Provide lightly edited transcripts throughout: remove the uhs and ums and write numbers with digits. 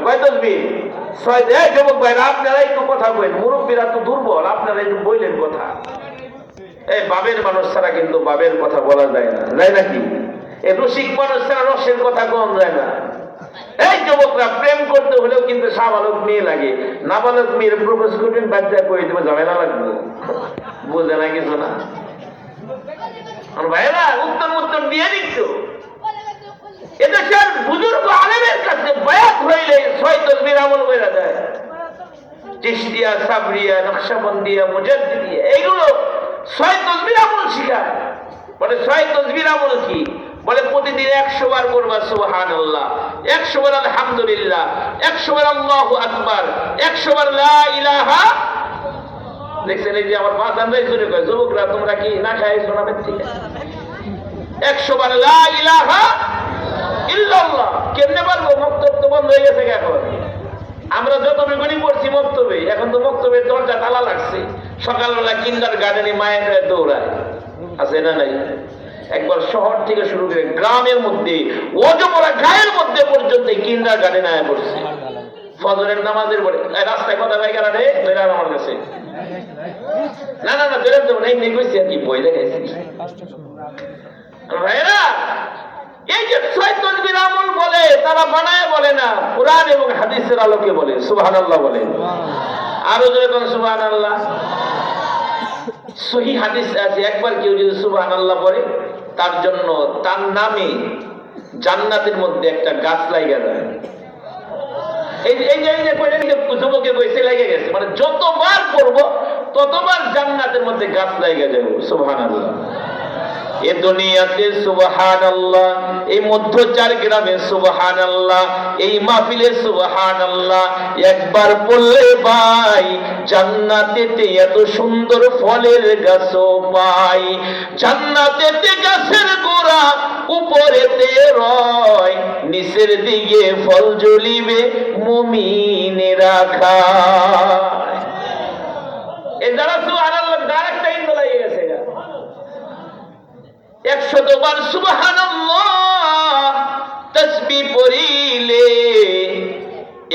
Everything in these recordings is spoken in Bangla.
কয় তসবিহ? 6। এই যুবক ভাইরা, আপনারা একটু কথা কইন, মুরব্বীরা তো দুর্বল, আপনারা একটু বললেন কথা। এই বাবের মানুষ ছাড়া কিন্তু বাবের কথা বলা যায় না, যায় নাকি? এই রসিক মানুষ ছাড়া রসের কথা কম যায় না। এই যুবকরা, প্রেম করতে হলেও কিন্তু সাবালক মেয়ে লাগে। নাবালক মেয়ের প্রপোজ করবেন, বাচ্চা করে দেবে, ঝামেলা লাগবে। বুঝে না কিছু না ভাইরা? উত্তর দিয়ে দিচ্ছ। এদেশের বুজুর্গ আলেমের কাছে বায়াত হইলে 6 তসবিহ আমল কইরা যায়। চিশতিয়া, সাবরিয়া, নকশবন্দিয়া, মুজাদ্দিদিয়া, এইগুলো 6 তসবিহ আমল শিখায়। বলে 6 তসবিহ আমল কি? বলে প্রতিদিন 100 বার করবা সুবহানাল্লাহ, 100 বার আলহামদুলিল্লাহ, 100 বার আল্লাহু আকবার, 100 বার লা ইলাহা। দেখছেন এই যে আমার বাজানরাই জোরে কয়, যুবকরা তোমরা কি না খাইছো না বেশি? 100 বার লা ইলাহা ইল্লাল্লাহ। কেমনে পারবো? মক্তব তো বন্ধ হয়ে গেছে এখন। আমরা যতটুকুনি পড়ছি মক্তবে, এখন তো মক্তবের দরজা তালা লাগছে। সকালবেলা কিন্ডার গার্ডেনে মায়ের দৌড়ায়, আছে না নাই? একবার শহর থেকে শুরু করে গ্রামের মধ্যে, ওজপড়া গায়ের মধ্যে পর্যন্ত কিন্ডার গার্ডেনে আয়া পড়ছে। ফজরের নামাজের পরে রাস্তায় কথা ভাই কেন রে বেরার আমার কাছে না না না বেরোতে দেবো না, এমনি কইছি আর কি, বই দেখাইছি ভাইরা। এই যে 6 তসবিহ আমল বলে, তারা বানায় বলে না, কোরআন এবং হাদিসের আলোকে বলে। সুবহানাল্লাহ বলে, আরো জোরে কোন সুবহানাল্লাহ। সহিহ হাদিস আছে, একবার কেউ যদি সুবহানাল্লাহ পড়ে, তার জন্য তার নামে জান্নাতের মধ্যে একটা গাছ লাগা যায়। এই যে যুবকে কইছে লেগে গেছে, মানে যতবার পড়বো ততবার জান্নাতের মধ্যে গাছ লাগা যাবে। সুবহানাল্লাহ। এ দুনিয়াতে সুবহানাল্লাহ, এই মধ্যচার গ্রামে সুবহানাল্লাহ, এই মাহফিলে সুবহানাল্লাহ একবার পড়লে ভাই জান্নাতেতে এত সুন্দর ফলের গাছও পাই। জান্নাতেতে গাছের গোড়া উপরেতে রয়, নিচের দিকে ফল জ্বলিবে মুমিনেরা খায়। এই যারা সুবহানাল্লাহ ডাইরেক্ট ইন্দো লাগে গেছে। 100 বার সুবহানাল্লাহ তাসবিহ পড়িলে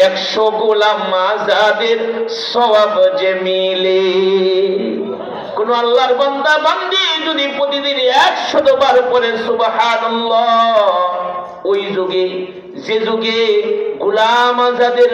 100 গোলাম আযাদের সওয়াব যে মিলে। কোন আল্লাহর বান্দা বান্দি যদি প্রতিদিন 100 বার পড়ে সুবহানাল্লাহ, ওই যুগে যে যুগে গোলাম আযাদের